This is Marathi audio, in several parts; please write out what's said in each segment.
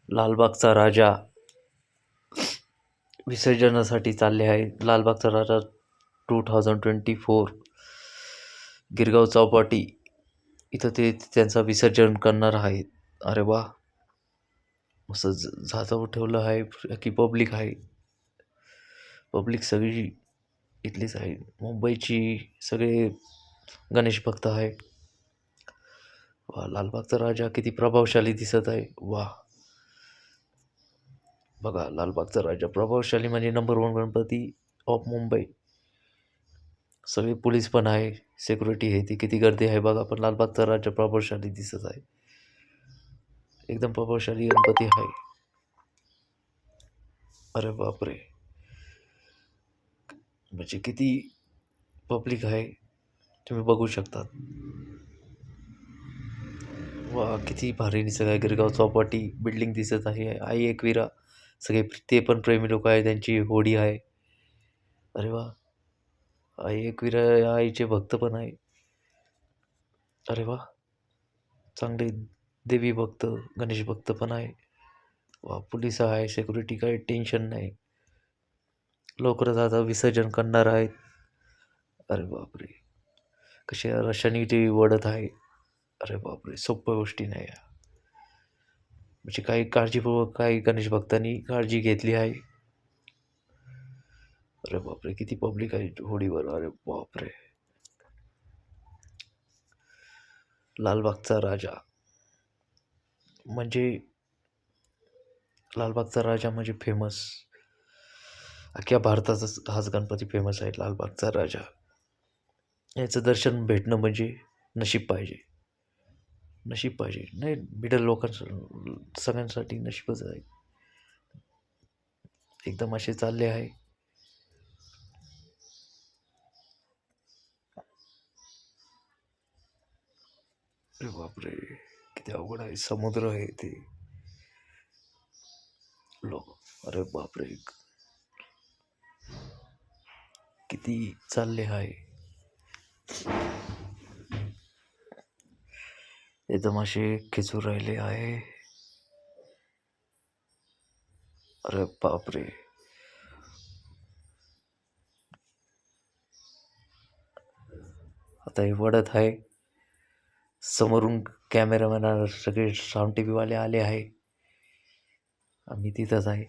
लालबागचा राजा विसर्जनासाठी चालले आहे. लालबागचा राजा 2024 गिरगाव चौपाटी इथं ते त्यांचा विसर्जन करणार आहेत. अरे वा, मस्त झाजावर ठेवलं आहे की पब्लिक आहे. पब्लिक सगळी इथलीच आहे. मुंबईची सगळे गणेश भक्त आहे. वा, लालबागचा राजा किती प्रभावशाली दिसत आहे. वा, बघा, लालबागचा राजा प्रभावशाली म्हणजे number one Ganpati of Mumbai. सगळे पोलीस पण आहे, सिक्युरिटी आहे, ती किती गर्दी आहे बघा. पण लालबागचा राजा प्रभावशाली दिसत आहे. एकदम प्रभावशाली गणपती आहे. अरे बापरे, म्हणजे किती पब्लिक आहे तुम्ही बघू शकता. वा, किती भारी दिसत आहे. गिरगाव चौपाटी बिल्डिंग दिसत आहे. आई एकविरा सगळे ते पण प्रेमी लोक आहे, त्यांची होडी आहे. अरे वा, आई एकविरा या आईचे भक्त पण आहे. अरे वा, चांगले देवी भक्त गणेश भक्त पण आहे. वा, पोलिस आहे, सिक्युरिटी, काही टेन्शन नाही. लवकरच आता विसर्जन करणार आहेत. अरे बापरे, कसे रशाने ते वडत आहे. अरे बापरे, सोप्या गोष्टी नाही या. म्हणजे काही काळजीपूर्वक काही गणेश भक्तांनी काळजी घेतली आहे. अरे बापरे, किती पब्लिक आहे होडीवर. अरे बापरे, लालबागचा राजा म्हणजे लालबागचा राजा म्हणजे फेमस. अख्ख्या भारताचाच हाच गणपती फेमस आहे, लालबागचा राजा. याचं दर्शन भेटणं म्हणजे नशीब पाहिजे. नशीब पाहिजे नाही, मिडल लोकांसाठी सगळ्यांसाठी नशीबच आहे. एकदम असे चालले आहे. अरे बापरे, किती अवघड आहे. समुद्र आहे ते लोक. अरे बापरे, किती चालले आहे. एकदम असे खेचून राहिले आहे. अरे बापरे, आता हे वडत आहे. समोरून कॅमेरामॅन सगळे साऊंड टी व्हीवाले आले आहे. आम्ही तिथंच आहे.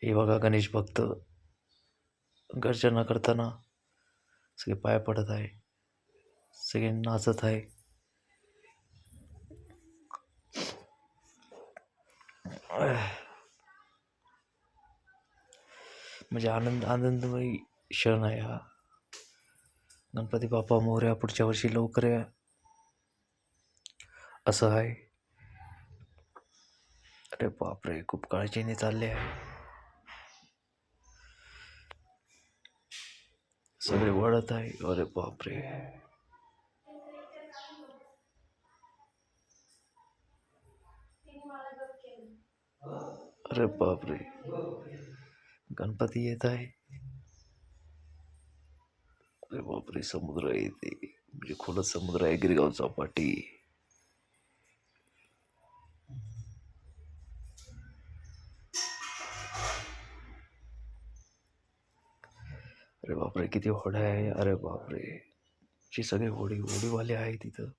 हे बघा, गणेश भक्त गर्जना करताना सगळे पाय पडत आहे, सगळे नाचत आहे. म्हणजे आनंदमयी क्षण आहे हा. गणपती बाप्पा मोरया, पुढच्या वर्षी लवकर या, असं आहे. अरे बापरे, खूप काळजीने चालले आहे. सगळे वळत आहे. अरे बापरे, अरे बापरे, गणपती येत आहे. अरे बापरे, समुद्र येते म्हणजे खोलच समुद्र आहे गिरगाव चौपाटी. अरे बापरे, किती होड्या आहे. अरे बापरे, जे सगळे होडीवाले आहे तिथं.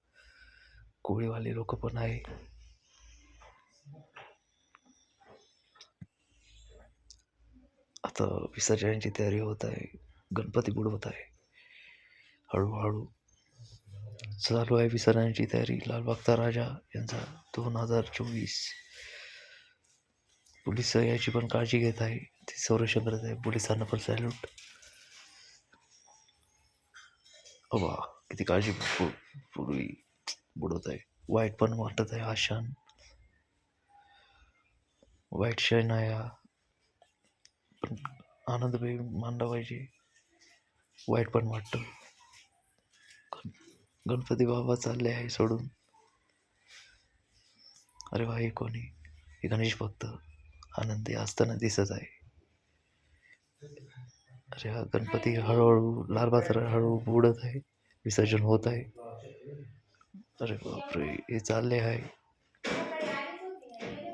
कोळीवाले लोक पण आहे. आता विसर्जनाची तयारी होत आहे. गणपती बुडवत आहे हळूहळू. चालू आहे विसर्जनाची तयारी. लालबागचा राजा यांचा 2024. पोलीस याची पण काळजी घेत आहे, ते संरक्षण करत आहे. पोलिसांना पण सॅल्यूट. वा, किती काळजी पूर्वी बुडवत आहे. वाईट पण वाटत आहे हा क्षण. वाईट क्षण आहे हा, पण आनंद मानला पाहिजे. वाईट पण वाटतं. गणपती बाबा चालले आहे सोडून. अरे वा, हे कोणी, हे गणेश भक्त आनंदी असताना दिसत आहे. अरे हा गणपती हळूहळू, लालबागचा हळूहळू बुडत आहे, विसर्जन होत आहे. अरे बापरे, हे चालले आहे.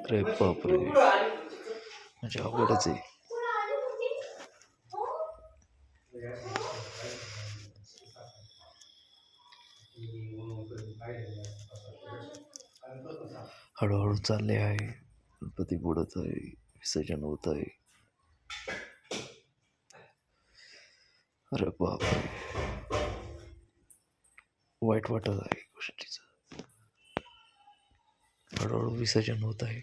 अरे बापरे, म्हणजे अवघडच आहे. हळूहळू चालले आहे, गणपती बुडत आहे, विसर्जन होत आहे. अरे बापरे, वाईट वाटत आहे गोष्टीचं. हळूहळू विसर्जन होत आहे.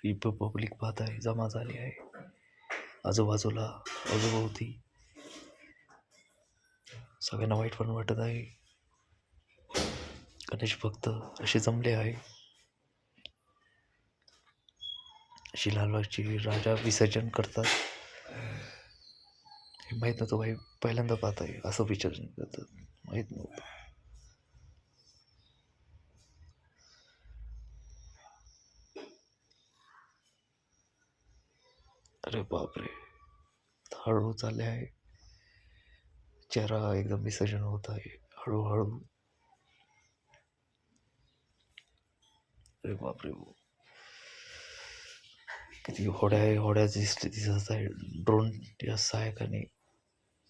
ही पब्लिक पाहत आहे, जमा झाली आहे आजूबाजूला, आजूभोवती. सगळ्यांना वाईट पण वाटत आहे. गणेश भक्त असे जमले आहे. अशी लालबागची राजा विसर्जन करतात हे माहीत नव्हतं भाई. पहिल्यांदा पाहत आहे असं विसर्जन करतात, माहीत नव्हतं. अरे बापरे, हळूहळू चालले आहे. चेहरा एकदम विसर्जन होत आहे हळूहळू. अरे बापरे, किती होड्या आहे, होड्या दिसत आहे. ड्रोन या सहायकाने.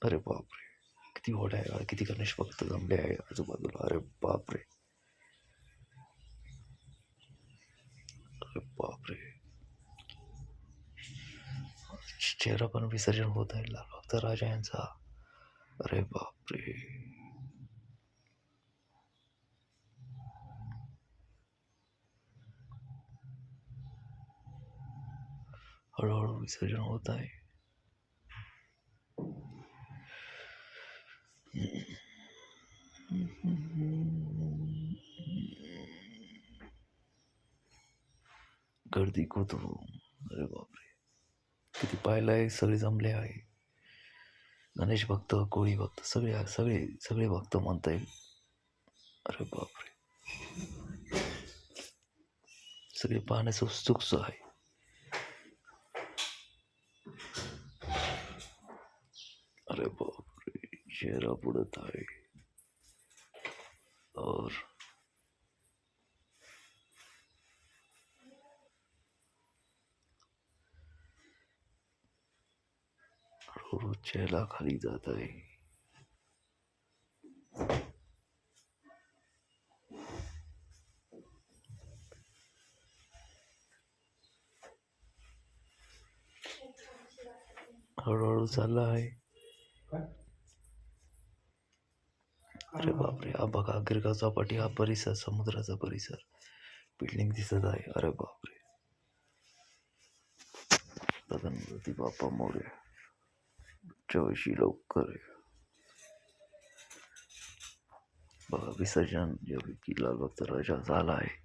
अरे बापरे, किती होड्या आहे, किती गणेश भक्त जमले आहे आजूबाजूला. अरे बापरे, अरे बापरे, चेहरा पण विसर्जन होत आहे लाल भक्त राजा यांचा. अरे बापरे, हळूहळू विसर्जन होत आहे. गर्दी खूप. अरे बापरे, किती पाहिलं आहे, सगळे जमले आहे. गणेश भक्त, कोळी भक्त, सगळे सगळे सगळे भक्त म्हणता येईल. अरे बापरे, सगळे पाहण्याचं उत्सुक आहे. अरे बापरे, चेहरा बुडत आहे. और हळूहळू चेहरा खाली जात आहे. हळूहळू चालला आहे. अरे बापरे, हा बघा गिरगाव चौपाटी, हा परिसर, समुद्राचा परिसर, बिल्डिंग दिसत आहे. अरे बापरे, गणपती बाप्पा मोरया, चौशी लवकर आहे. बघा विसर्जन योगी लाल भक्त राजा झाला आहे.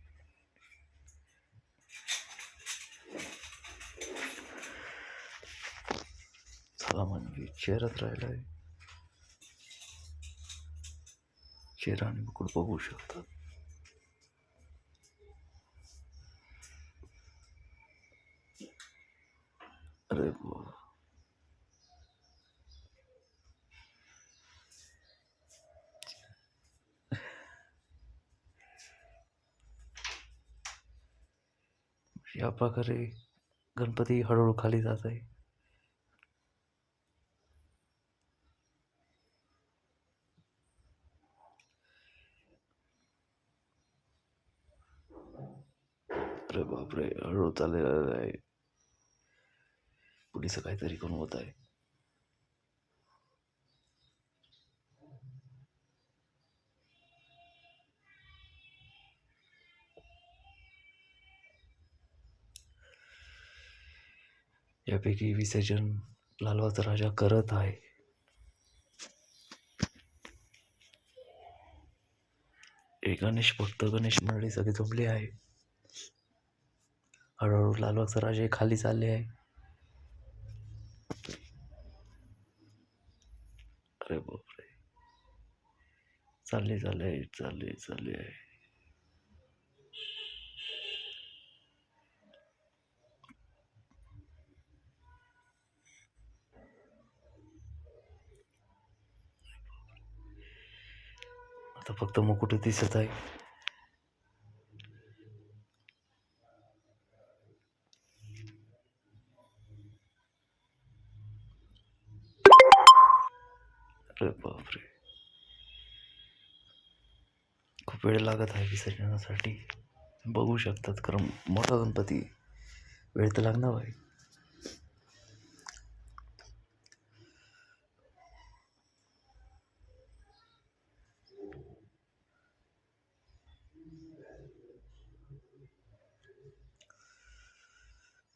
झाला म्हणजे चेहऱ्यात राहिला आहे. चेहरा आणि मुकुट बघू शकतात. अरे या प्रकारे गणपती हळूहळू खाली जात आहे. अरे बापरे, हळूहळू चाललेला आहे. पोलिस काहीतरी करून होत आहे. यापैकी विसर्जन लालबागचा राजा करत आहे. हे गणेश भक्त, गणेश मंडळी सगळे जमले आहे. हळूहळू लालबागचा राजा खाली चालले आहे. अरे बापरे, चालले आहे. आता फक्त मुकुट दिसत आहे. अरे बापरे, खूप वेळ लागत आहे विसर्जनासाठी. बघू शकतात, कारण मोठा गणपती, वेळ तर लागणार आहे.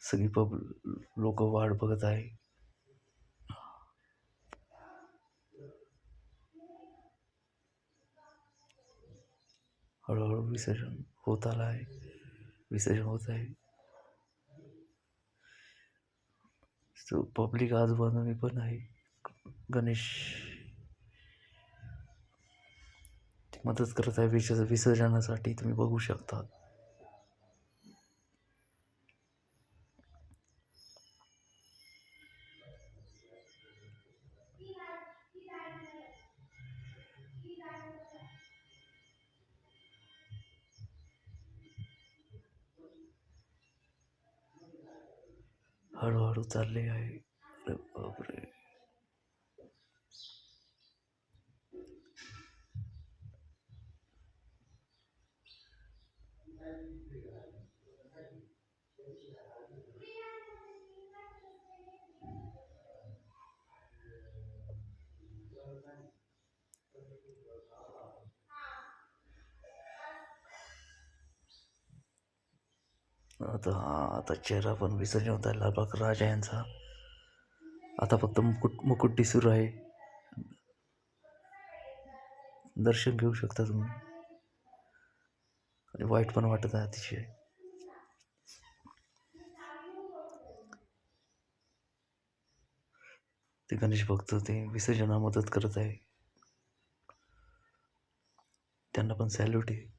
सगळी लोक वाट बघत आहे. हळूहळू विसर्जन होत आलं आहे. विसर्जन होत आहे. पब्लिक आजूबाजूने पण आहे. गणेश मदत करत आहे विसर्जनासाठी, तुम्ही बघू शकता. हळूहळू चालले आहे. अरे बापरे, आता चेहरा पण विसर्जन होत आहे लालबाग राजा यांचा. आता फक्त मुकुट दिसू आहे. दर्शन घेऊ शकता तुम्ही. आणि वाईट पण वाटत आहे अतिशय. ते गणेश भक्त ते विसर्जनाला मदत करत आहे, त्यांना पण सॅल्यूट आहे.